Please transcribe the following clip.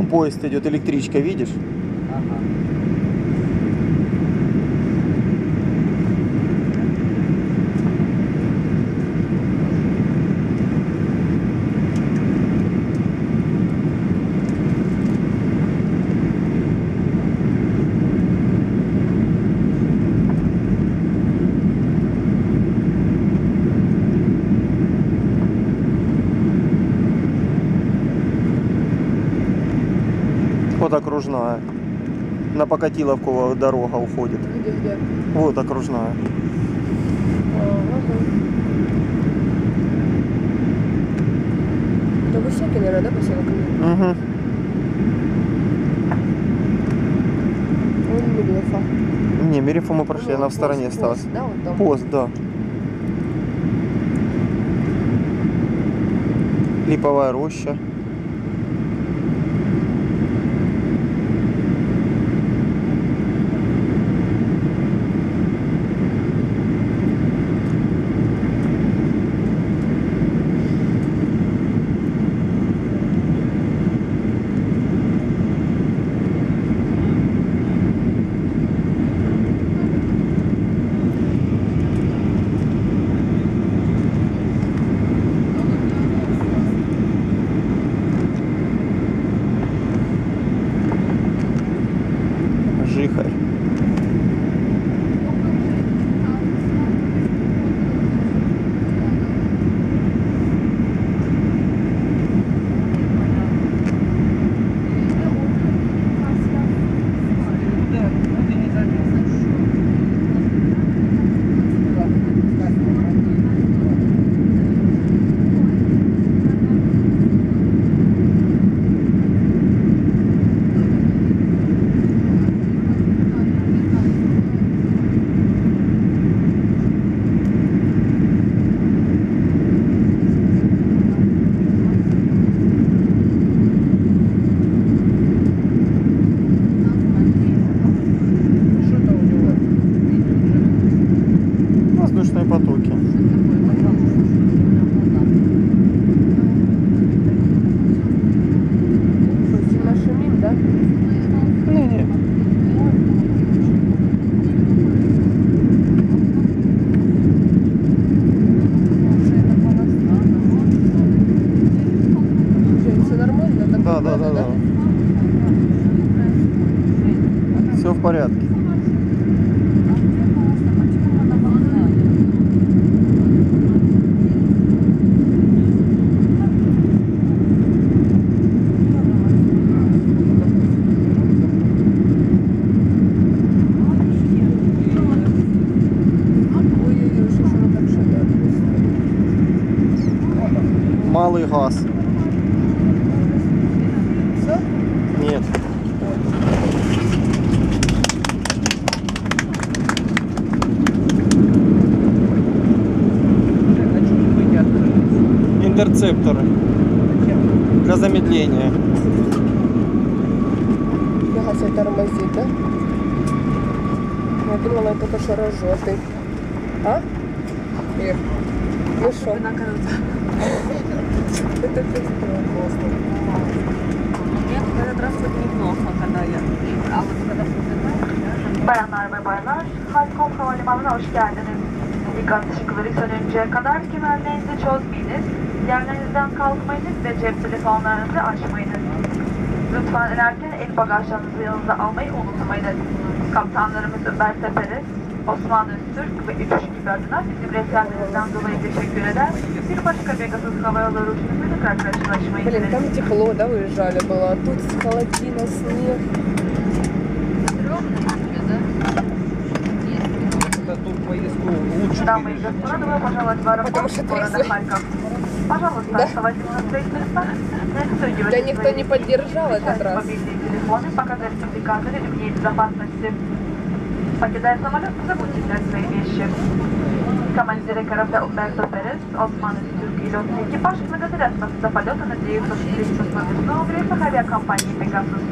поезд идет, электричка, видишь? Ага. Вот окружная. На Покатиловку дорога уходит. Где? Вот окружная. Ага. Это Высокий, наверное, да, поселок? Угу. Он Мелефа. Не, Мерефу мы прошли, она в стороне осталась. Да, вот там. Пост, да. Липовая роща. Жихарь. Воздушные потоки. Сильно шумим, да? Не-не. Все нормально? Так Да, да, да, да. Все в порядке. Ой-ой-ой, что ж оно так шумит? Малый газ. Все? Нет. Интерцепторы для замедления. Ага, все тормозит, да? Я думала, это только что рожётый. А? Ир, ну что? Это просто. Нет, в этот раз вот неплохо, когда я... А вот когда Bayanlar ve baylar, Harkov Havalimanı'na hoş geldiniz. Dikkat ışıkları sönünceye kadar kemerlerinizi çözmeyiniz, yerlerinizden kalkmayınız ve cep telefonlarınızı açmayınız. Lütfen inerken el bagajlarınızı yanınıza almayı unutmayınız. Kaptanlarımız Ömer Teperes, Osman Öztürk ve Üçüncü gibi adına bizim rehberlerinizden dolayı teşekkür eder. Bir başka Pegasus Hava Yolları uçuşunda tekrar karşılaşmayı Блин, dileriz. там тепло, да, уезжали было, а тут холодина, снег. Это тут поездку лучше Дамы и пережить. господа, добро пожаловать в Потому аэропорт что города трезвый. Харьков. Пожалуйста, Да. оставайтесь на своих местах. Не отстегивайте Да никто свои не поддержал этот включайте раз. мобильные телефоны, показать индикаторы ремней безопасности. Покидая самолет, не забудьте взять свои вещи. Командиры корабля Умберто Перес, Осман Öztürk и летный экипаж благодарят вас за полет и надеются встретиться с вами снова в рейсах авиакомпании Pegasus.